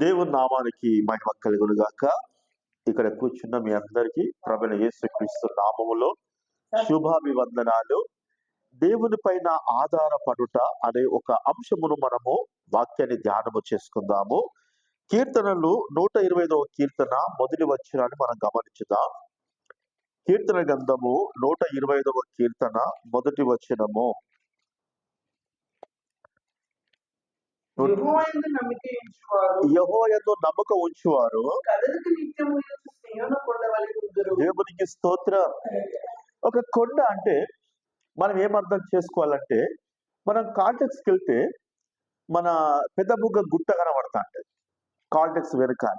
దేవుని నామానికి మహిమ కలుగును గాక. ఇక్కడ కూర్చున్న మీ అందరికీ ప్రభువైన యేసుక్రీస్తు నామములో శుభాభివందనాలు. దేవుని పైన ఆధారపడుట అనే ఒక అంశమును మనము వాక్యాన్ని ధ్యానము చేసుకుందాము. కీర్తనలు 125వ కీర్తన మొదటి వచనాన్ని మనం గమనించుదాం. కీర్తన గ్రంథము 125వ కీర్తన మొదటి వచనము. యెహోవాయందు నమ్మకం ఉంచువారు దేవునికి స్తోత్రం. ఒక కొండ అంటే మనం ఏమర్థం చేసుకోవాలంటే, మనం కాంటెక్స్కి వెళ్తే మన పెద్ద బుగ్గ గుట్ట కనబడతా ఉంటుంది కాంటెక్స్ వెనకాల.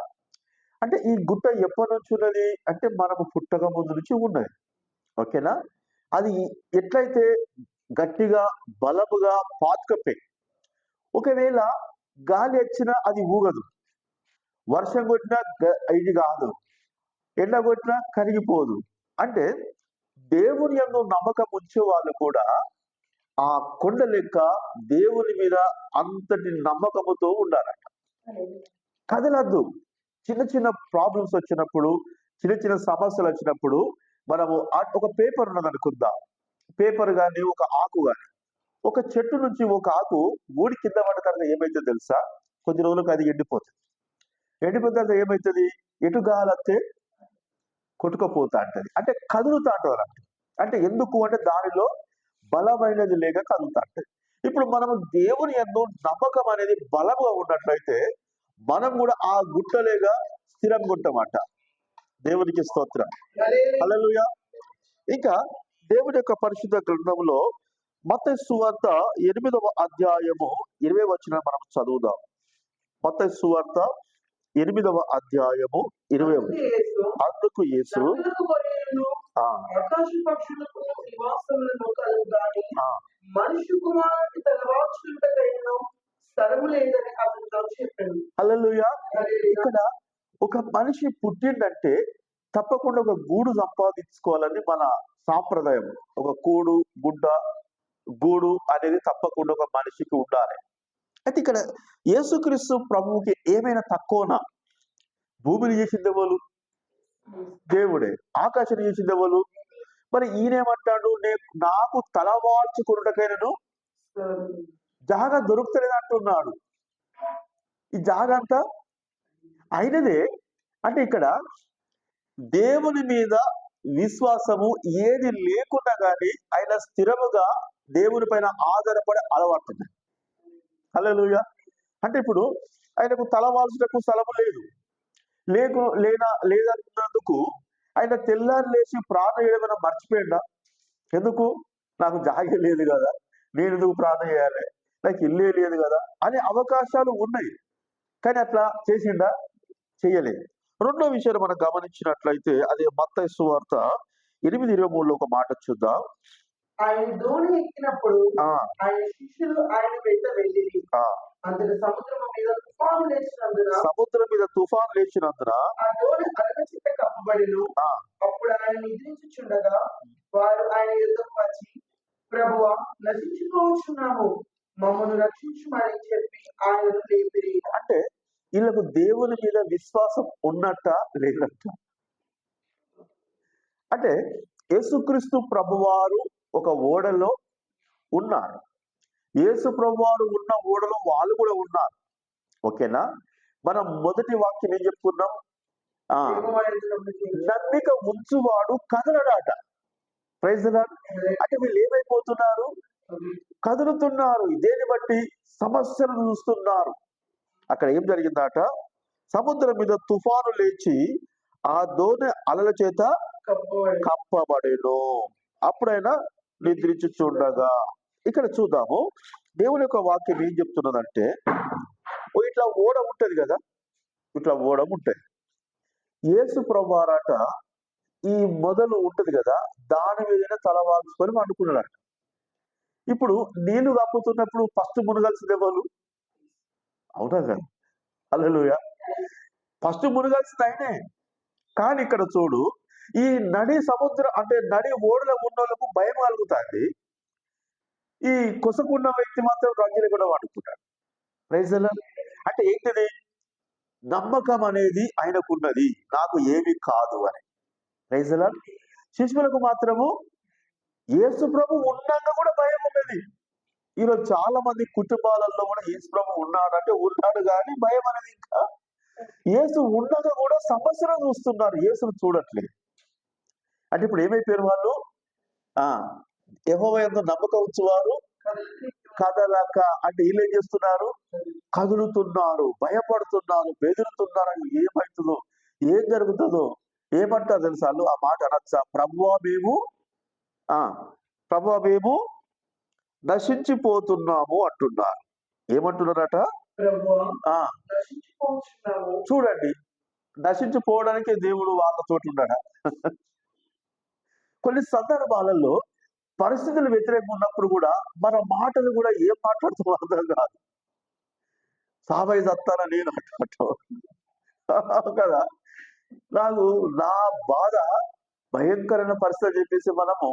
అంటే ఈ గుట్ట ఎప్పటి నుంచి ఉన్నది అంటే మనము పుట్టక ముందు నుంచి ఉన్నది. ఓకేనా? అది ఎట్లయితే గట్టిగా బలముగా పాతుకపోయి, ఒకవేళ గాలి వచ్చినా అది ఊగదు, వర్షం కొట్టినా ఇది కాదు, ఎండ కొట్టినా కరిగిపోదు. అంటే దేవుని యందు నమ్మకం ఉంచే వాళ్ళు కూడా ఆ కొండ లెక్క దేవుని మీద అంతటి నమ్మకముతో ఉండాలట. కదలద్దు. చిన్న చిన్న ప్రాబ్లమ్స్ వచ్చినప్పుడు, చిన్న చిన్న సమస్యలు వచ్చినప్పుడు మనము ఒక పేపర్ ఉన్నది అనుకుందాం. పేపర్ కానీ ఒక ఆకు కానీ, ఒక చెట్టు నుంచి ఒక ఆకు ఊడి కింద పడ్డ తర్వాత ఏమైతుంది తెలుసా? కొద్ది రోజులకు అది ఎండిపోతుంది. ఎండిపోయిన తర్వాత ఏమవుతుంది? ఎటు గాలత్తే కొట్టుకపోతా అంటది. అంటే కదులుతా అంటది అన్నట్టు. అంటే ఎందుకు అంటే దానిలో బలమైనది లేక కదులుతా అంటది. ఇప్పుడు మనము దేవుని యందు నమ్మకం అనేది బలంగా ఉన్నట్లయితే మనం కూడా ఆ గుట్టలేగా స్థిరంగా ఉంటామంట. దేవునికి స్తోత్రం. హల్లెలూయా. ఇంకా దేవుని యొక్క పరిశుద్ధ గ్రంథంలో మత్తయి సువార్త 8వ అధ్యాయము 20వ వచనం మనం చదువుదాం. మత్తయి సువార్త 8వ అధ్యాయము 20వ వచనం. అందుకు యేసు హల్లెలూయా. ఇక్కడ ఒక మనిషి పుట్టిండంటే తప్పకుండా ఒక గూడు సంపాదించుకోవాలని మన సాంప్రదాయం. ఒక కూడు గుడ్డ గూడు అనేది తప్పకుండా ఒక మనిషికి ఉండాలి. అయితే ఇక్కడ యేసుక్రీస్తు ప్రభువుకి ఏమైనా తక్కువనా? భూమిని చేసింది ఎవరు? దేవుడే. ఆకాశం చేసింది ఎవరు? మరి ఈయనేమంటాడు? నాకు తలవాల్చుకున్నటకైనను జాగా దొరుకుతలేదు అంటున్నాడు. ఈ జాగా అంతా అయినదే. అంటే ఇక్కడ దేవుని మీద విశ్వాసము ఏది లేకుండా కానీ ఆయన స్థిరముగా దేవుని పైన ఆధారపడే అలవాటు. హల్లెలూయా. అంటే ఇప్పుడు ఆయనకు తలవాల్చుటకు స్థలము లేదన్నందుకు ఆయన తెల్లారి లేచి ప్రార్థన చేయడం మర్చిపోయిందా? ఎందుకు? నాకు జాగే లేదు కదా, నేను ఎందుకు ప్రార్థన చేయాలి, నాకు ఇల్లే లేదు కదా అనే అవకాశాలు ఉన్నాయి. కానీ అట్లా చేసిండా? చెయ్యలేదు. రెండో విషయాన్ని మనం గమనించినట్లయితే అదే మత్తయి సువార్త 8:23లో ఒక మాట చూద్దాం. ఆయన దోణి ఎక్కినప్పుడు ఆయన శిష్యులు ఆయన వెంట వెళ్ళిరి. సముద్రం మీద తుఫాను లేచినందున ఆ దోణి అలగచిత్త కప్పబడిను. అప్పుడు ఆయన నిద్రించుచుండగా వారు ఆయన యుద్ధకు వచ్చి, ప్రభువా, నశించుకోవచ్చున్నాము, మమ్మల్ని రక్షించుమని చెప్పి ఆయనను లేపిరి. అంటే వీళ్ళకు దేవుని మీద విశ్వాసం ఉన్నట్ట లేనట్ట? అంటే యేసుక్రీస్తు ప్రభువారు ఒక ఓడలో ఉన్నారు. యేసు ప్రభువారు ఉన్న ఓడలో వాళ్ళు కూడా ఉన్నారు. ఓకేనా? మనం మొదటి వాక్యం ఏం చెప్పుకున్నాం? నమ్మిక ఉంచువాడు కదలడాట. Praise the lord. అంటే వీళ్ళు ఏమైపోతున్నారు? కదులుతున్నారు. దేని బట్టి? సమస్యలను చూస్తున్నారు. అక్కడ ఏం జరిగిందట? సముద్రం మీద తుఫాను లేచి ఆ దోణి అలల చేత కప్పబడేను. అప్పుడైనా నిద్రించుచుండగా. ఇక్కడ చూద్దాము దేవుని యొక్క వాక్యం ఏం చెప్తున్నదంటే, ఇట్లా ఓడ ఉంటది కదా, ఇట్లా ఓడ ఉంటది. యేసు ప్రభువారట ఈ మొదలు ఉంటది కదా, దాని మీదనే తలవాల్చుకొని వండుకున్నాడట. ఇప్పుడు నీళ్లు కప్పుతున్నప్పుడు ఫస్ట్ మునగాల్సింది ఎవరు? అవునా కదా? హల్లెలూయా. ఫస్ట్ మునగాల్సింది ఆయనే. కానీ ఇక్కడ చూడు, ఈ నడి సముద్రం అంటే నడి ఓడలో ఉన్న వాళ్ళకు భయం కలుగుతుంది. ఈ కొసకున్న వ్యక్తి మాత్రం రంజన కూడా వాడుకుంటాడు. Praise the lord. అంటే ఏంటిది? నమ్మకం అనేది ఆయనకున్నది, నాకు ఏమి కాదు అని. Praise the lord. శిష్యులకు మాత్రము యేసు ప్రభు ఉన్నాక కూడా భయం ఉన్నది. ఈరోజు చాలా మంది కుటుంబాలలో కూడా యేసు ప్రభు ఉన్నాడంటే ఉన్నాడు కానీ భయం అనేది ఇంకా. యేసు ఉండగా కూడా సమస్యను చూస్తున్నారు, యేసును చూడట్లేదు. అంటే ఇప్పుడు ఏమైపోయారు వాళ్ళు? యెహోవా యందు నమ్మకం ఉంచువారు కదలక, అంటే వీళ్ళు ఏం చేస్తున్నారు? కదులుతున్నారు, భయపడుతున్నారు, బెదురుతున్నారు. ఏమవుతుందో, ఏం జరుగుతుందో, ఏమంటారు తెలుసా? వాళ్ళు ఆ మాట అనొచ్చా? ప్రభువా మేము నశించిపోతున్నాము అంటున్నారు. ఏమంటున్నారట? చూడండి, నశించిపోవడానికే దేవుడు వాళ్ళతో ఉన్నాడా? కొన్ని సందర్భాలలో పరిస్థితులు వ్యతిరేకంగా ఉన్నప్పుడు కూడా మన మాటలు కూడా ఏం మాట్లాడుతూ అర్థం కాదు. సాబై దత్తాన నేను కదా, నాకు నా బాధ భయంకరమైన పరిస్థితి చెప్పేసి మనము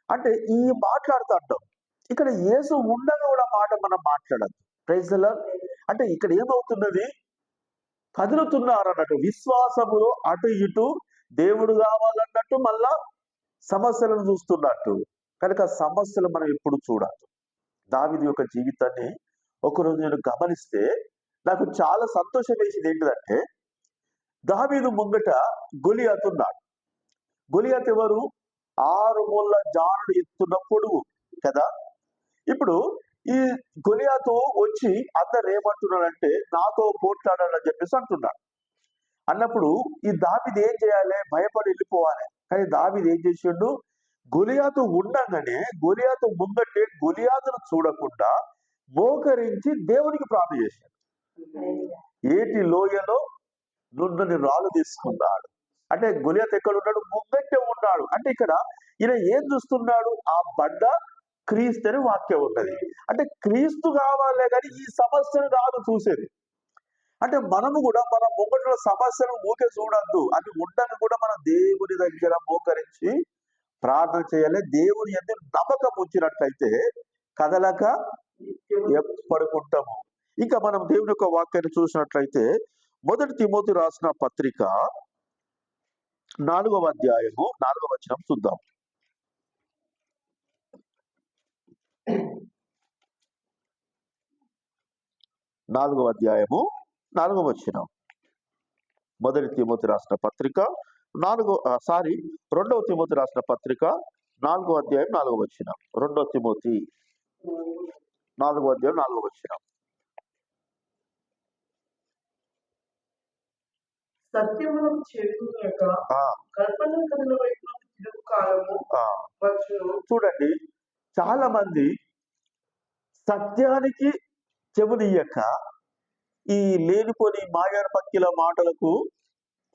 అంటే ఈ మాట్లాడుతుంటాం. ఇక్కడ యేసు ఉండగా కూడా మాట మనం మాట్లాడద్దు. Praise the lord. అంటే ఇక్కడ ఏమవుతున్నది? కదులుతున్నారు అన్నట్టు, విశ్వాసములో అటు ఇటు దేవుడు కావాలన్నట్టు మళ్ళా సమస్యలను చూస్తున్నట్టు. కనుక సమస్యలు మనం ఎప్పుడు చూడద్దు. దావీదు యొక్క జీవితాన్ని ఒకరోజు నేను గమనిస్తే నాకు చాలా సంతోషం వేసింది. ఏంటిదంటే, దావీదు ముంగట గొలియాతు ఉన్నాడు. గొలియాతు ఎవరు? 6 మూల జానుడు ఎత్తున్న పొడుగు కదా. ఇప్పుడు ఈ గొలియాతు వచ్చి అందరు ఏమంటున్నాడంటే నాతో పోట్లాడాలని చెప్పేసి అంటున్నాడు. అన్నప్పుడు ఈ దావీదు ఏం చేయాలి? భయపడి వెళ్ళిపోవాలి. కానీ దావీదు ఏం చేసిండు? గొలియాతు ఉండగానే గొలియాతు ముంగటే గొలియాతును చూడకుండా మోకరించి దేవునికి ప్రార్థన చేశాడు. ఏటి లోయలో నుండి రాళ్ళు తీసుకున్నాడు. అంటే గొలియాతు ఎక్కడ ఉన్నాడు? ముంగట్టే ఉన్నాడు. అంటే ఇక్కడ ఈయన ఏం చూస్తున్నాడు? ఆ బండ క్రీస్తు అని వాక్యం ఉన్నది. అంటే క్రీస్తు కావాలే కానీ ఈ సమస్యను కాదు చూసేది. అంటే మనము కూడా మన ముంగట సమస్యను ఊకే చూడద్దు. అది ఉండగా కూడా మనం దేవుని దగ్గర మోకరించి ప్రార్థన చేయాలి. దేవుని యందు నమ్మకం ఉంచినట్లయితే కదలక పడుకుంటాము. ఇంకా మనం దేవుని యొక్క వాక్యాన్ని చూసినట్లయితే 1 తిమోతి రాసిన పత్రిక 4వ అధ్యాయము 4వ వచనం చూద్దాం. 4వ అధ్యాయము 4వ వచనం. 1 తిమోతి రాసిన పత్రిక 2వ తిమోతి రాసిన పత్రిక 4వ అధ్యాయం 4వ వచనం. 2 తిమోతి 4వ అధ్యాయం 4వ వచనం. సత్యములకు చేరుకునేక కల్పన కథల వైపు తిరుగు కాలము వచ్చును. చూడండి, చాలా మంది సత్యానికి చెవునియ్యక ఈ లేనిపోని మాయార పక్కిల మాటలకు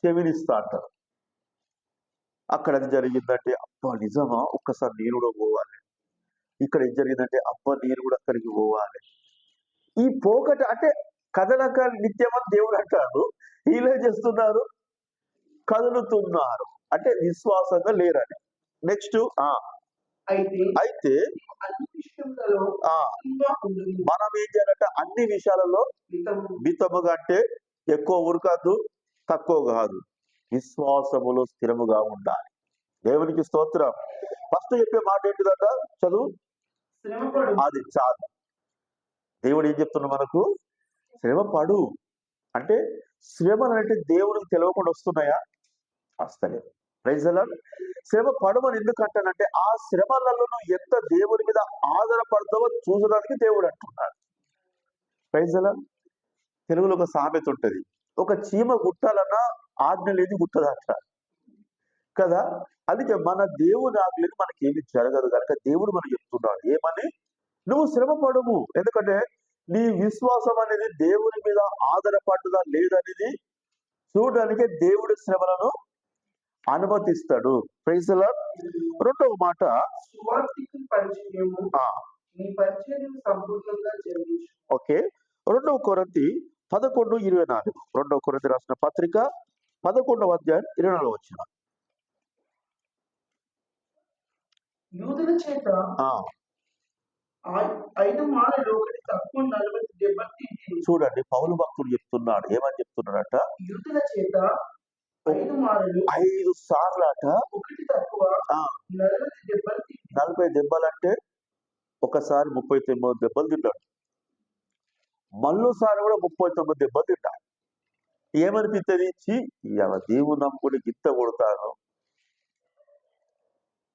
చెవినిస్తా అంటారు. అక్కడ అది జరిగిందంటే అబ్బా నిజమా, ఒక్కసారి నేను కూడా పోవాలి. ఇక్కడ ఏం జరిగిందంటే అబ్బా నేను కూడా అక్కడికి పోవాలి. ఈ పోకట అంటే కదలక నిత్యమని దేవుడు అంటాడు. వీళ్ళే చేస్తున్నారు, కదులుతున్నారు. అంటే విశ్వాసంగా లేరని. నెక్స్ట్ అయితే మనం ఏం చేయాలంటే అన్ని విషయాలలో మితముగా, అంటే ఎక్కువ ఉరకద్దు, తక్కువ కాదు, విశ్వాసములో స్థిరముగా ఉండాలి. దేవునికి స్తోత్రం. ఫస్ట్ చెప్పే మాట ఏంటిదట? చదువు. అది చాలు. దేవుడు ఏం చెప్తున్నా మనకు? శ్రమపడు. అంటే శ్రమలు అంటే దేవునికి తెలియకుండా వస్తున్నాయా? వస్తలేదు. Praise the lord. శ్రమ పడమని ఎందుకంటానంటే ఆ శ్రమలలో నువ్వు ఎంత దేవుని మీద ఆధారపడతావో చూసడానికి దేవుడు అంటున్నాడు. Praise the lord. తెలుగులో ఒక సామెత ఉంటది, ఒక చీమ గుట్టాలన్నా ఆజ్ఞ లేని గుట్టదంట కదా. అందుకే మన దేవుని ఆజ్ఞ లేదు మనకి ఏమి జరగదు కనుక దేవుడు మనకు చెప్తున్నాడు ఏమని? నువ్వు శ్రమ పడము. ఎందుకంటే నీ విశ్వాసం అనేది దేవుని మీద ఆధారపడ్డదా లేదనేది చూడడానికే దేవుడి శ్రమలను అనుమతిస్తాడు. Praise the lord. రెండవ మాట, ఓకే, 2 కొరింథీ 11:24. 2 కొరింథీ రాసిన పత్రిక 11వ అధ్యాయం 24వ వచనం. యూదుల చేత 5 మాలలు ఒకటి తక్కువ 40 దెబ్బలు తింటిని. చూడండి, పౌలు భక్తుడు చెప్తున్నాడు, ఏమని చెప్తున్నాడట? యూదుల చేత 5 మాలలు 5 సార్లు అట ఒకటి తక్కువ 40 దెబ్బలు తింటిని. 40 దెబ్బలు అంటే ఒకసారి 39 దెబ్బలు తింటాడు, మళ్ళోసారి కూడా 39 దెబ్బలు తింటాడు. ఏమనిపిస్తుంది? దేవుడు నమ్ముకుని గింత కొడతాను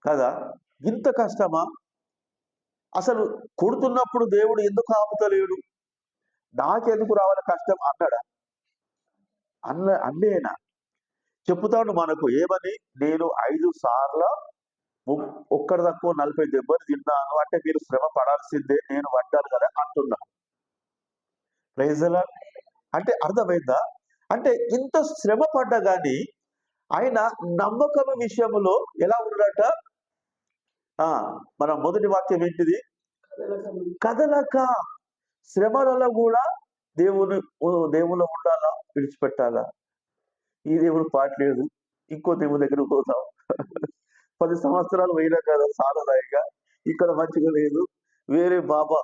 కదా, ఇంత కష్టమా? అసలు కొడుతున్నప్పుడు దేవుడు ఎందుకు ఆపుతలేడు? నాకెందుకు రావాలి కష్టం అన్నాడా? అన్నేనా చెప్తాడు మనకు ఏమని? నేను 5 సార్లు ఒక్కడి తక్కువ 40 దెబ్బలు తిన్నాను అంటే మీరు శ్రమ పడాల్సిందే, నేను పడ్డాను కదా అంటున్నా. Praise the lord. అంటే అర్థమైందా? అంటే ఇంత శ్రమ పడ్డా గాని ఆయన నమ్మకం విషయంలో ఎలా ఉన్నాడట? మన మొదటి వాక్యం ఏంటిది? కదలక. శ్రమలలో కూడా దేవులో ఉండాలా, విడిచిపెట్టాలా? ఈ దేవుడు పాటలేదు, ఇంకో దేవుడి దగ్గర పోతాం. 10 సంవత్సరాలు పోయినా కదా సాలదాయిగా, ఇక్కడ మంచిగా లేదు, వేరే బాబా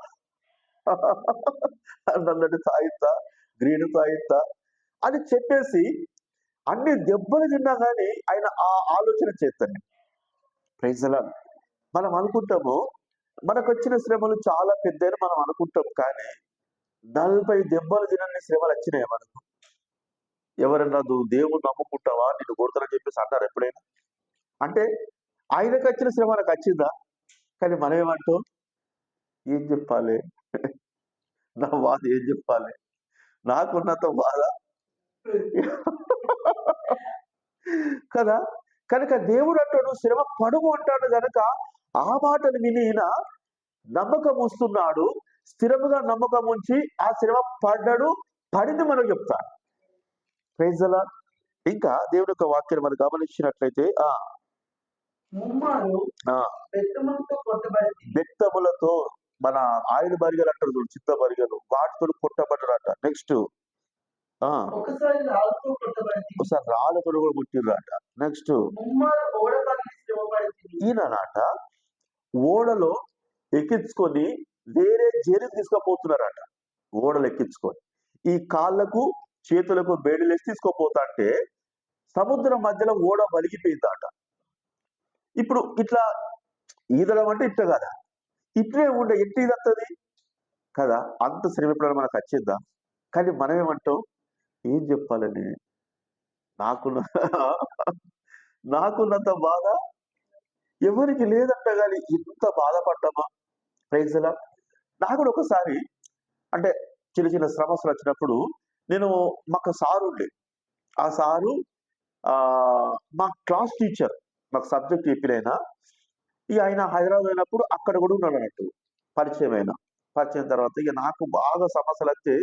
నన్నటి తాయిస్తా, గ్రీన్ తాయిస్తా అని చెప్పేసి అన్ని దెబ్బలు తిన్నా కానీ ఆయన ఆ ఆలోచన చేస్తాను. Praise the lord. మనం అనుకుంటాము మనకు వచ్చిన శ్రమలు చాలా పెద్దని మనం అనుకుంటాం, కానీ 40 దెబ్బలు తినని శ్రమలు వచ్చినాయి మనకు. ఎవరన్నా నువ్వు దేవుడు నమ్ముకుంటావా, నిన్ను కొడతారని చెప్పేసి అన్నారు ఎప్పుడైనా? అంటే ఆయనకు వచ్చిన శ్రమ మనకు వచ్చిందా? కానీ మనం ఏమంటాం? ఏం చెప్పాలి, నా బాధ ఏం చెప్పాలి, నాకున్నంత బాధ కదా. కనుక దేవుడు అంటాడు శ్రమ పడుము అంటాడు. కనుక ఆ మాటను విని నమ్మకం ఉంచుతున్నాడు, స్థిరముగా నమ్మకం ఉంచి ఆ శ్రమ పడింది మనం చెప్తాడు. Praise the lord. ఇంకా దేవుని యొక్క వాక్యాన్ని మనం గమనించినట్లయితే బెత్తములతో మన ఆయుధ బరిగలు అంటారు చూడు, చిత్త బరిగలు, వాటితో కొట్టబడ్డారట. నెక్స్ట్ ఒకసారి రాళ్ళతో కూడా పుట్టిర్రట. నెక్స్ట్ ఈయనట ఓడలో ఎక్కించుకొని వేరే జైలుకి తీసుకుపోతున్నారట. ఓడలు ఎక్కించుకొని ఈ కాళ్ళకు చేతులకు బేడీలేసి తీసుకోపోతా అంటే సముద్రం మధ్యలో ఓడ వలిగిపోయిందట. ఇప్పుడు ఇట్లా ఈదడం అంటే ఇట్లా కదా, ఇట్లే ఉండే ఎట్టి ఇదత్తది కదా. అంత శ్రమ ఎప్పుడైనా మనకు వచ్చిందా? కానీ మనం ఏమంటాం? ఏం చెప్పాలని, నాకున్నంత బాధ ఎవరికి లేదంట, కానీ ఇంత బాధపడ్డామా? Praise the lord. నాకు కూడా ఒకసారి అంటే చిన్న చిన్న సమస్యలు వచ్చినప్పుడు మాకు సారు ఉండే, ఆ సారు మా క్లాస్ టీచర్, మాకు సబ్జెక్ట్ చెప్పినైనా. ఆయన హైదరాబాద్ అయినప్పుడు అక్కడ కూడా ఉన్నాడు అన్నట్టు, పరిచయం తర్వాత ఇక నాకు బాగా సమస్యలు వస్తే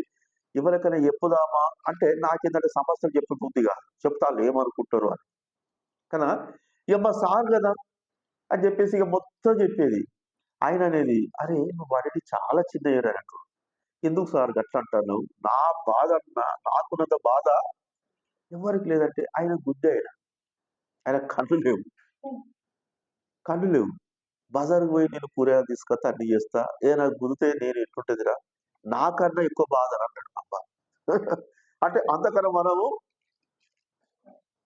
ఎవరికైనా చెప్పుదామా అంటే నాకేంటంటే సమస్యలు చెప్పి బుద్ధిగా చెప్తాను ఏమనుకుంటారు అని. కదా ఇక మా సార్ కదా అని చెప్పేసి ఇక మొత్తం చెప్పేది. ఆయన అనేది, అరే నువ్వు వాడికి చాలా చిన్న అన్నట్టు, ఎందుకు సార్ గట్లా అంటాను? నా బాధ నాకున్నంత బాధ ఎవరికి లేదంటే ఆయన గుడ్డి, ఆయన కళ్ళు లేవు. బజార్కి పోయి నేను కూరగాయలు తీసుకొస్తా, అన్ని చేస్తా, నాకు గుదితే నేను ఎట్లుంటదిరా, నాకన్నా ఎక్కువ బాధ అన్నాడు. అబ్బా అంటే అంతకన్నా మనము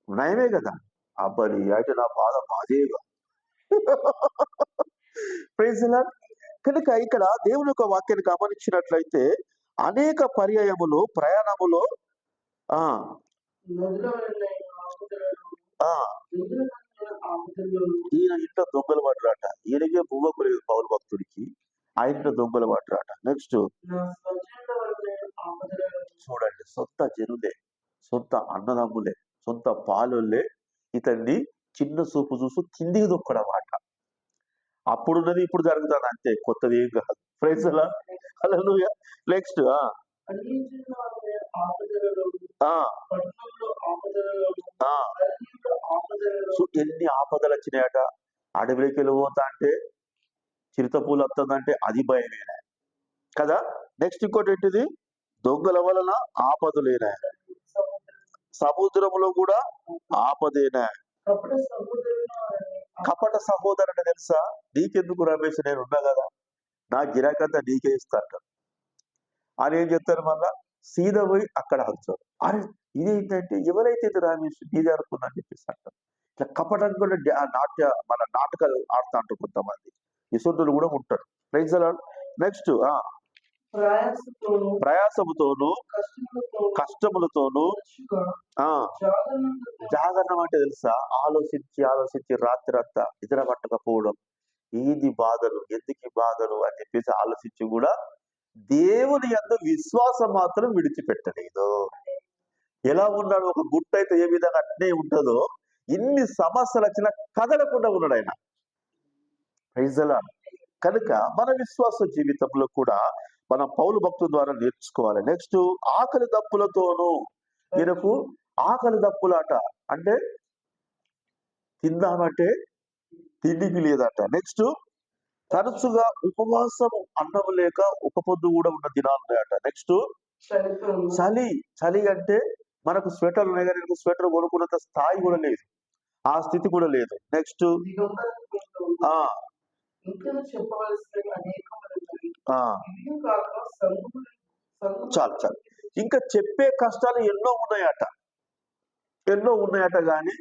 నయమే కదా. అబ్బాయి అయితే నా బాధ బాధేగా. Praise the lord. కనుక ఇక్కడ దేవుని యొక్క వాక్యాన్ని గమనించినట్లయితే అనేక పర్యాయములు ప్రయాణములో ఈయన ఇంట్లో దొంగలు పడ్డారట. ఈయనకే బువ్వకు లేదు పౌలు భక్తుడికి, ఆ ఇంట్లో దొంగలు పడ్డారట. నెక్స్ట్ చూడండి, సొంత జనులే, సొంత అన్నదమ్ములే, సొంత పాలులే ఇతన్ని చిన్న చూపు చూసు కిందికి దొక్కడమాట. అప్పుడున్నది ఇప్పుడు జరుగుతుంది అంతే, కొత్తది ఏం కాదు. Praise the lord. Hallelujah. Next ఎన్ని ఆపదలు వచ్చినాయట. అడవిలోకి వెళ్ళిపోతా అంటే చిరుత పూలు వస్తుందంటే అది భయమేనా కదా. నెక్స్ట్ ఇంకోటి ఏంటిది? దొంగల వలన ఆపదలేనా, సముద్రంలో కూడా ఆపదేనా. కపట సహోదరుడు తెలుసా? నీకెందుకు రమేష్, నేను ఉన్నా కదా, నా గిరాకంతా నీకే ఇస్తా అంటారు. అని ఏం చెప్తారు మళ్ళా సీదా పోయి అక్కడ హంచారు. అరే ఇదేంటంటే ఎవరైతే ఇది రామేష్ నీదే అనుకున్నా అని చెప్పేసి అంటారు. ఇట్లా కపటం కూడా మన నాటకాలు ఆడుతూ అంటారు కొంతమంది. ఇసొంతులు కూడా ఉంటారు. Praise the lord. నెక్స్ట్ ప్రయాసముతోను కష్టములతోను జాగరణం అంటే తెలుసా, ఆలోచించి రాత్రి అంతా నిద్ర పట్టకపోవడం, ఏది బాధలు ఎందుకు బాధలు అని చెప్పేసి ఆలోచించి కూడా దేవుని యందు విశ్వాసం మాత్రం విడిచిపెట్టలేదు. ఎలా ఉన్నాడు, ఒక గుట్ట అయితే ఏ విధంగా అట్నే ఉంటుందో ఇన్ని సమస్యలు వచ్చినా కదలకుండా ఉన్నాడు ఆయన. Praise the lord. కనుక మన విశ్వాస జీవితంలో కూడా మనం పౌలు భక్తుల ద్వారా నేర్చుకోవాలి. నెక్స్ట్ ఆకలి దప్పులతోనూ, ఈయనకు ఆకలి దప్పులాట అంటే తిందామంటే తిండికి లేదట. నెక్స్ట్ తరచుగా ఉపవాసం అన్నం లేక ఒక పొద్దు కూడా ఉన్న దినాలు ఉన్నాయట. నెక్స్ట్ చలి అంటే మనకు స్వెటర్ ఉన్నాయి కానీ స్వెటర్ కొనుక్కున్నంత స్థాయి కూడా లేదు, ఆ స్థితి కూడా లేదు. నెక్స్ట్ చాలు ఇంకా చెప్పే కష్టాలు ఎన్నో ఉన్నాయట కానీ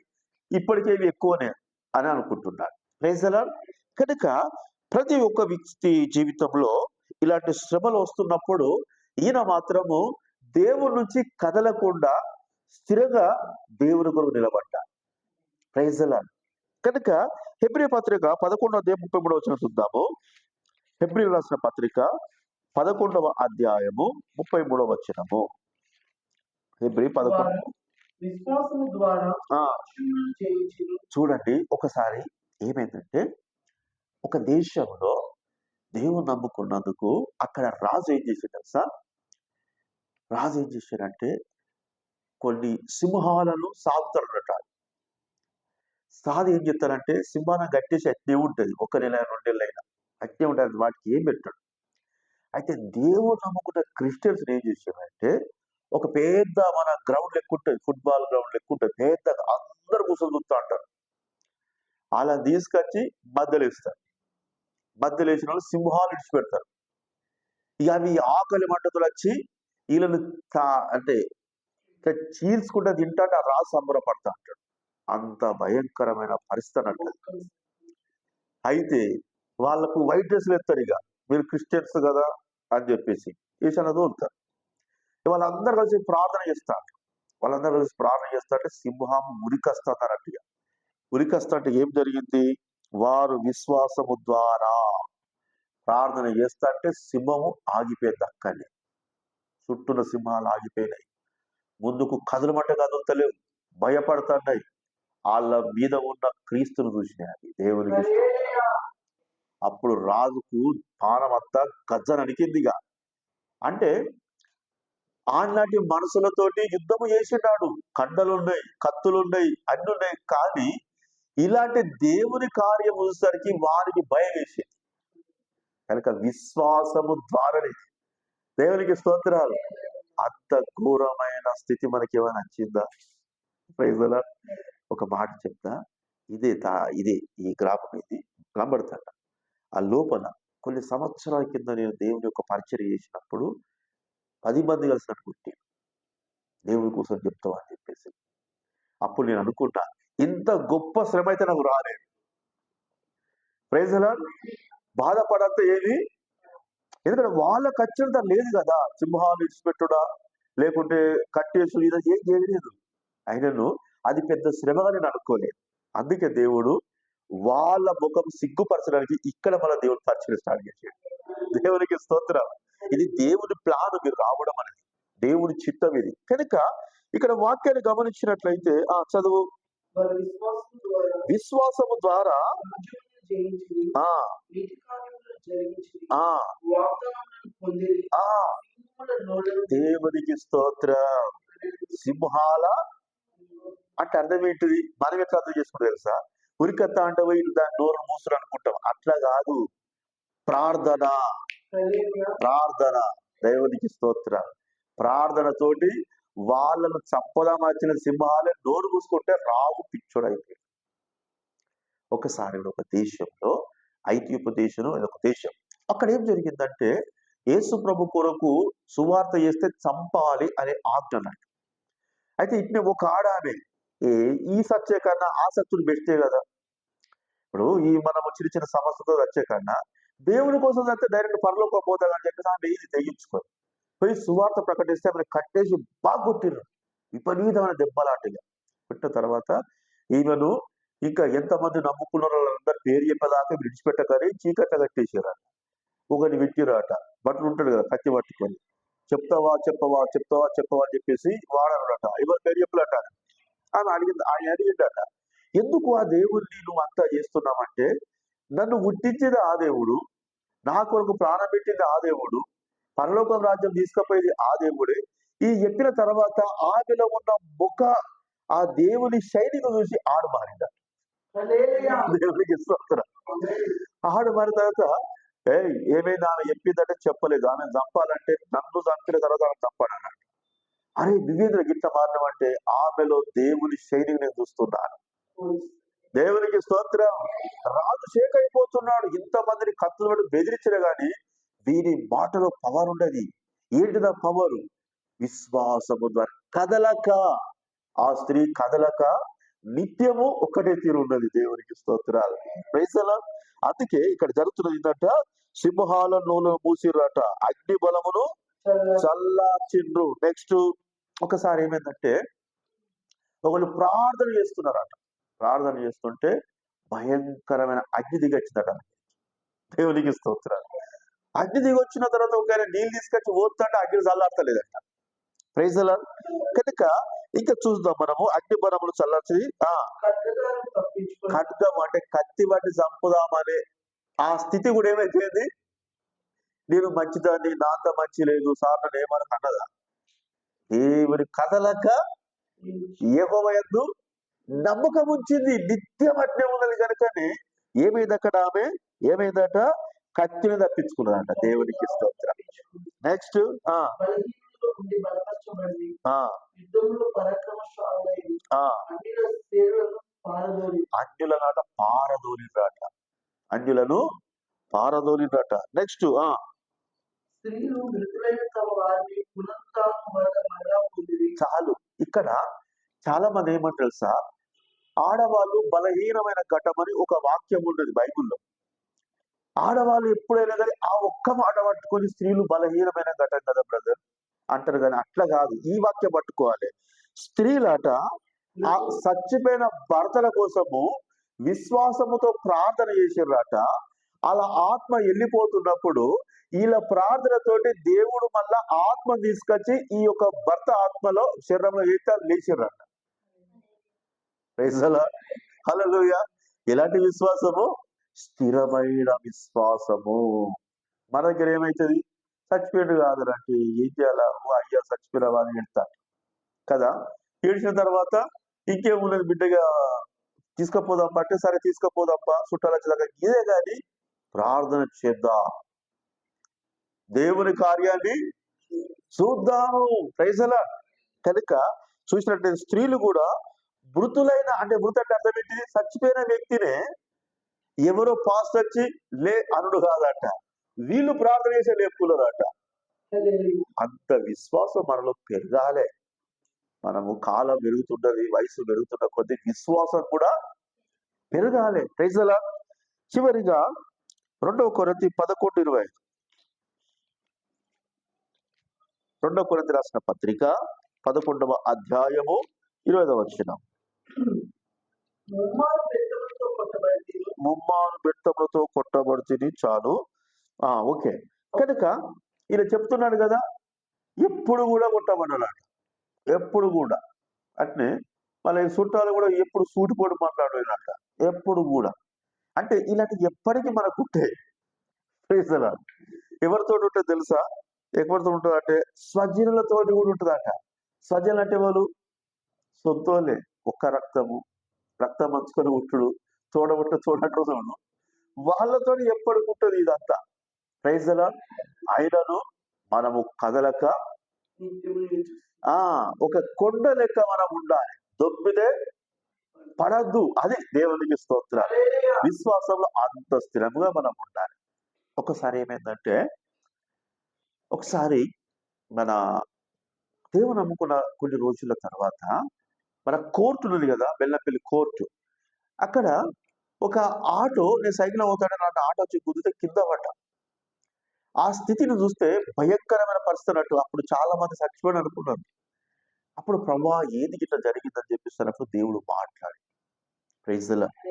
ఇప్పటికేవి ఎక్కువనే అని అనుకుంటున్నాడు. Praise the lord. కనుక ప్రతి ఒక్క వ్యక్తి జీవితంలో ఇలాంటి శ్రమలు వస్తున్నప్పుడు ఈయన మాత్రము దేవుడి నుంచి కదలకుండా స్థిరంగా దేవుని కొరకు నిలబడ్డాడు. Praise the lord. కనుక హెబ్రీ పత్రిక 11:33 చూద్దాము. హెబ్రీ రాసిన పత్రిక 11:33. హెబ్రీ 11. చూడండి ఒకసారి ఏమైందంటే, ఒక దేశంలో దేవుని నమ్ముకున్నందుకు అక్కడ రాజు ఏం చేశాడు తెలుసా? రాజు ఏం చేశాడంటే కొన్ని సింహాలను సాగుతాడట. సాది ఏం చెప్తారంటే సింహాన్ని కట్టేసి అట్నే ఉంటుంది, 1 నెల 2 నెలలైనా అట్నే ఉంటుంది, వాటికి ఏం పెట్టాడు. అయితే దేవుడు నమ్ముకున్న క్రిస్టియన్స్ ఏం చేశారంటే ఒక పెద్ద మన గ్రౌండ్ లెక్క ఉంటుంది, ఫుట్బాల్ గ్రౌండ్ లెక్క ఉంటుంది, పెద్దగా అందరు కూర్చొని చూస్తూ అంటారు. అలా తీసుకొచ్చి మధ్యలో వేస్తారు. మధ్యలో వేసిన వాళ్ళు సింహాలు ఇడిచిపెడతారు. ఇక అవి ఆకలి మంటతులు వచ్చి వీళ్ళని అంటే చీల్చుకుంటే తింటా ఆ రాజు సంబరపడతా అంటాడు. అంత భయంకరమైన పరిస్థితి అంటారు. అయితే వాళ్ళకు వైట్ డ్రెస్లు ఎత్తారు, ఇక మీరు క్రిస్టియన్స్ కదా అని చెప్పేసి ఈశాన దూరుతారు. వాళ్ళందరూ కలిసి ప్రార్థన చేస్తారు. అంటే సింహం ఉరికొస్తారన్నట్టుగా. ఉరికొస్తా అంటే ఏం జరిగింది? వారు విశ్వాసము ద్వారా ప్రార్థన చేస్తా అంటే సింహము ఆగిపోయింది. అక్కడనే చుట్టూన్న సింహాలు ఆగిపోయినాయి. ముందుకు కదలమంటే కదులుతలేవు, భయపడుతున్నాయి. వాళ్ళ మీద ఉన్న క్రీస్తును చూసినాయి దేవునికి. అప్పుడు రాజుకు పానమంతా గజ్జనడికిందిగా. అంటే ఆనాటి మనసులతోటి యుద్ధము చేసినాడు. కండలున్నాయి, కత్తులున్నాయి, అన్ని ఉన్నాయి. కానీ ఇలాంటి దేవుని కార్యం చూసేసరికి వారికి భయం వేసింది. కనుక విశ్వాసము ద్వారానే దేవునికి స్తోత్రాలు. అంత ఘోరమైన స్థితి మనకి ఏమైనా నచ్చిందా? Praise the lord. ఒక మాట చెప్తా, ఇదే ఈ గ్రామం ఇది కనబడతాడ. ఆ లోపల కొన్ని సంవత్సరాల కింద నేను దేవుని యొక్క పరిచర్య చేసినప్పుడు 10 మంది కలిసినట్టు పుట్టి దేవుని కోసం చెప్తావు అని చెప్పేసి. అప్పుడు నేను అనుకుంటా, ఇంత గొప్ప శ్రమ అయితే నాకు రాలేదు. Praise the lord. బాధపడంత ఏమి, ఎందుకంటే వాళ్ళకి ఖచ్చితంగా లేదు కదా, సింహాలు ఇచ్చిపెట్టుడా లేకుంటే కట్టేసు ఇది ఏం చేయలేదు. అయినను అది పెద్ద శ్రమగా నేను అనుకోలేదు. అందుకే దేవుడు వాళ్ళ ముఖం సిగ్గుపరచడానికి ఇక్కడ మన దేవుడు పరిచయం స్టార్ట్ చేశాడు. దేవునికి స్తోత్రం. ఇది దేవుని ప్లాన్, మీరు రావడం అనేది దేవుని చిత్తం ఇది. కనుక ఇక్కడ వాక్యాన్ని గమనించినట్లయితే చదువు. విశ్వాసము ద్వారా దేవునికి స్తోత్రం. సింహాల అంటే అర్థం ఏంటిది? మనం ఎట్లా అర్థం చేసుకుంటాం తెలుసా? ఉరికత్తా అంటే పోయి దాని నోరు మూసురు అనుకుంటాం. అట్లా కాదు. ప్రార్థన. దేవునికి స్తోత్రం. ప్రార్థనతోటి వాళ్ళను చంపదాం వచ్చిన సింహాలే నోరు మూసుకుంటే రావు పిచ్చోడైపోయింది. ఒకసారి ఒక దేశంలో, ఐథియోపియా దేశం, ఒక దేశం, అక్కడ ఏం జరిగిందంటే యేసు ప్రభు కొరకు సువార్త చేస్తే చంపాలి అనే ఆజ్ఞ అన్నట్టు. అయితే ఇట్నే ఒక ఆడామె ఈ సత్య కన్నా ఆ సత్యుడు బెస్టే కదా. ఇప్పుడు ఈ మనము చిన్న చిన్న సమస్యతో వచ్చే కన్నా దేవుని కోసం చస్తే డైరెక్ట్ పరలోకం పోతాడని చెప్పేసి ఆమె ఇది తెగించుకోరు. పోయి సువార్త ప్రకటిస్తే ఆమెను కట్టేసి బాగా కొట్టిర్రు, విపరీతమైన దెబ్బలాంటిగా. పెట్టిన తర్వాత ఈమెను ఇంకా ఎంతమంది నమ్ముకున్న వాళ్ళందరూ పేరు చెప్పేదాకా విడిచిపెట్టకని చీకట్ల కట్టేసారు. ఒకటి పెట్టిరాట, బట్టలు ఉంటాడు కదా కత్తి పట్టుకొని, చెప్తావా చెప్పవా చెప్తావా చెప్పవా అని చెప్పేసి వాడనట. ఎవరు పేరు చెప్పలట. ఆమె ఆయన అడిగిందట, ఎందుకు ఆ దేవుడిని నువ్వు అంతా చేస్తున్నావంటే, నన్ను పుట్టించింది ఆ దేవుడు, నా కొరకు ప్రాణం పెట్టింది ఆ దేవుడు, పరలోకం రాజ్యం తీసుకుపోయేది ఆ దేవుడే. ఈ చెప్పిన తర్వాత ఆమెలో ఉన్న ముఖ ఆ దేవుని శైలిని చూసి ఆడు మారింద. దేవునికి స్తోత్రం. ఆడు మారిన తర్వాత ఏమైంది, ఆమె చెప్పిందంటే చెప్పలేదు. ఆమె చంపాలంటే నన్ను చంపిన తర్వాత ఆమె చంపాడన్నాడు. అరే నువ్వేంద్ర గిట్ట మారినవంటే ఆమెలో దేవుని శైలిని నేను చూస్తున్నాను. దేవునికి స్తోత్రం. రాజు షేక్ అయిపోతున్నాడు. ఇంతమందిని కత్తులు బెదిరించిన గాని వీరి మాటలో పవర్ ఉండదు. ఏంటిదా పవరు? విశ్వాసము ద్వారా కదలక, ఆ స్త్రీ కదలక నిత్యము ఒక్కటే తీరు ఉన్నది. దేవునికి స్తోత్రాలు. Praise the lord. అందుకే ఇక్కడ జరుగుతున్నది ఏంటంట, సింహాల నోలు మూసిర్రట, అగ్ని బలమును చల్లార్చిండ్రు. నెక్స్ట్ ఒకసారి ఏమైందంటే ఒకళ్ళు ప్రార్థన చేస్తున్నారట. ప్రార్థన చేస్తుంటే భయంకరమైన అగ్ని దిగొచ్చిందట. దేవునికి స్తోత్రాలు. అగ్ని దిగొచ్చిన తర్వాత ఒకవేళ నీళ్ళు తీసుకొచ్చి ఓతుంటే అగ్ని చల్లార్తలేదట. Praise the lord. కనుక ఇంకా చూద్దాం మనము అగ్ని బలమును చల్లార్చి ఖడ్గం అంటే కత్తి బట్టి చంపుదామనే ఆ స్థితి కూడా ఏమైపోయింది. నేను మంచిదాన్ని, నా అంత మంచి లేదు సార్ నన్ను ఏమని అన్నదా. దేవుని కదలక యెహోవా యందు నమ్మకం ఉంచింది, నిత్యం అట్నే ఉన్నది. కనుకనే ఏమైంది అక్కడ, ఆమె ఏమైందట, కత్తిని తప్పించుకున్నదంట. దేవునికి స్తోత్రం. నెక్స్ట్ అన్యులనాట పారదోలిరాట, అన్యులను పారదోలిరాట. నెక్స్ట్ చాలు. ఇక్కడ చాలా మంది ఏమంటారు తెలుసా, ఆడవాళ్ళు బలహీనమైన ఘటమని ఒక వాక్యం ఉండదు బైబిల్లో. ఆడవాళ్ళు ఎప్పుడైనా కానీ ఆ ఒక్క మాట పట్టుకొని స్త్రీలు బలహీనమైన ఘటన కదా బ్రదర్ అంటారు. కానీ అట్లా కాదు, ఈ వాక్యం పట్టుకోవాలి. స్త్రీలట ఆ చచ్చిపోయిన భర్తల కోసము విశ్వాసముతో ప్రార్థన చేసిర్రట. అలా ఆత్మ వెళ్ళిపోతున్నప్పుడు వీళ్ళ ప్రార్థనతోటి దేవుడు మళ్ళా ఆత్మ తీసుకొచ్చి ఈ యొక్క భర్త ఆత్మలో శరీరంలో అయితే లేచిర్రట. Praise the lord. హల్లెలూయా. ఎలాంటి విశ్వాసము? స్థిరమైన విశ్వాసము. మన దగ్గర ఏమైతుంది, చచ్చిపోయాడు కాదురంటే ఏం చేయాలా, అయ్యా చచ్చిపోయినావా అని ఏడతాడు కదా. ఏడ్చిన తర్వాత ఇంకేమున్నది, బిడ్డగా తీసుకుపోదాం అంటే సరే తీసుకుపోదాంపా చుట్టాలు వచ్చేదాకా, ఇదే కానీ ప్రార్థన చేద్దాం, దేవుని కార్యాన్ని చూద్దాము. Praise the lord. కనుక చూసినట్టు స్త్రీలు కూడా మృతులైన, అంటే మృత అంటే అర్థం ఏంటిది, చచ్చిపోయిన వ్యక్తినే ఎవరో పాస్ట్ వచ్చి లే అనుడు కాదట, వీళ్ళు ప్రార్థన చేసే లేపుకున్నారట. అంత విశ్వాసం మనలో పెరగాలి. మనము కాలం పెరుగుతున్నది, వయసు పెరుగుతున్న కొద్ది విశ్వాసం కూడా పెరగాలి. Praise the lord. చివరిగా 2 కొరింథీ 11:20, 2 కొరింథీ రాసిన పత్రిక 11వ అధ్యాయము 20వ వచనం. ముమ్మారు బెత్తములతో కొట్టబడుతుంది. చాలు. ఓకే. కనుక ఈయన చెప్తున్నాడు కదా, ఎప్పుడు కూడా కొట్టబడాలట, ఎప్పుడు కూడా. అట్నే మళ్ళీ చుట్టాలు కూడా ఎప్పుడు సూటిపోటు మాట్లాడలేనట, ఎప్పుడు కూడా. అంటే ఇలాంటి ఎప్పటికీ మనకు ఉంటాయి. Praise the lord. ఎవరితో ఉంటుంది తెలుసా, ఎవరితో ఉంటుంది అంటే స్వజనులతోటి కూడా ఉంటుందట. స్వజనులు అంటే వాళ్ళు సొంతోలే, ఒక్క రక్తం మంచుకొని ఉట్టుడు, తోడట్టు వాళ్ళతో ఎప్పటికి ఉంటుంది ఇదంతా. Praise the lord. ఆయనను మనము కదలక ఒక కొండ లెక్క మనం ఉండాలి, దొబ్బితే పడద్దు. అది దేవునికి స్తోత్రాలు. విశ్వాసంలో అంత స్థిరంగా మనం ఉండాలి. ఒకసారి ఏమైందంటే, ఒకసారి మన దేవుని నమ్ముకున్న కొన్ని రోజుల తర్వాత మన కోర్టు ఉన్నది కదా, బెల్లంపల్లి కోర్టు. అక్కడ ఒక ఆటో, నేను సైకిల్ అవుతాడని నా ఆటో వచ్చి గుద్దితే కింద పడ్డా. ఆ స్థితిని చూస్తే భయంకరమైన పరిస్థితి అన్నట్టు. అప్పుడు చాలా మంది చచ్చిపోయి అనుకున్నారు. అప్పుడు ప్రభువా ఏది ఇట్లా జరిగిందని చెప్పేసినప్పుడు దేవుడు మాట్లాడి, ప్రైజ్ ది లార్డ్.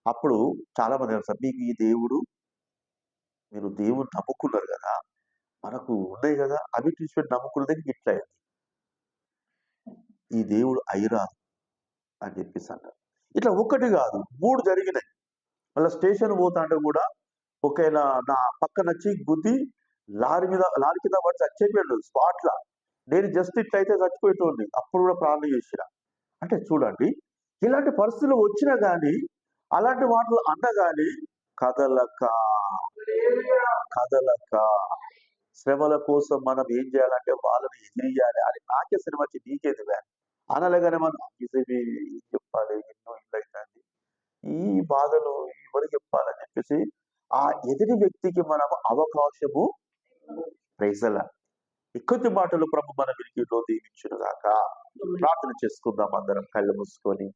అప్పుడు చాలా మంది అన్నారు, మీకు ఈ దేవుడు, మీరు దేవుడు నమ్ముకున్నారు కదా, మనకు ఉన్నాయి కదా, అవి చూసిపెట్టి నమ్ముకున్నదే ఇట్లా అయింది. ఈ దేవుడు అయిరాదు అని చెప్పేసి అంటారు. ఇట్లా ఒక్కటి కాదు, 3 జరిగినాయి. మళ్ళీ స్టేషన్ పోతా అంటే కూడా ఒకవేళ నా పక్కన వచ్చి గుద్ది లారీ కింద పడి చచ్చిపోయాడు స్పాట్ లా. నేను జస్ట్ ఇట్లయితే చచ్చిపోయేటోండి. అప్పుడు కూడా ప్రార్థన చేసిన. అంటే చూడండి, ఇలాంటి పరిస్థితులు వచ్చినా గానీ, అలాంటి మాటలు అన్నా గానీ కదలక కదలక శ్రమల కోసం మనం ఏం చేయాలంటే వాళ్ళని ఎదిరియాలి. అని నాకే శ్రమ వచ్చి నీకేది వ్యాధి అనలేగానే మనం నిజమే ఏం చెప్పాలి, ఎన్నో ఇల్లు అవుతుంది, ఈ బాధలు ఎవరికి చెప్పాలని చెప్పేసి ఆ ఎదుటి వ్యక్తికి మనం అవకాశము, ప్రైజ్ ది లార్డ్. ఈ కొద్ది మాటలు ప్రభు మన వినికిడిలో దీవించును గాక. ప్రార్థన చేసుకుందాం అందరం కళ్ళు మూసుకొని.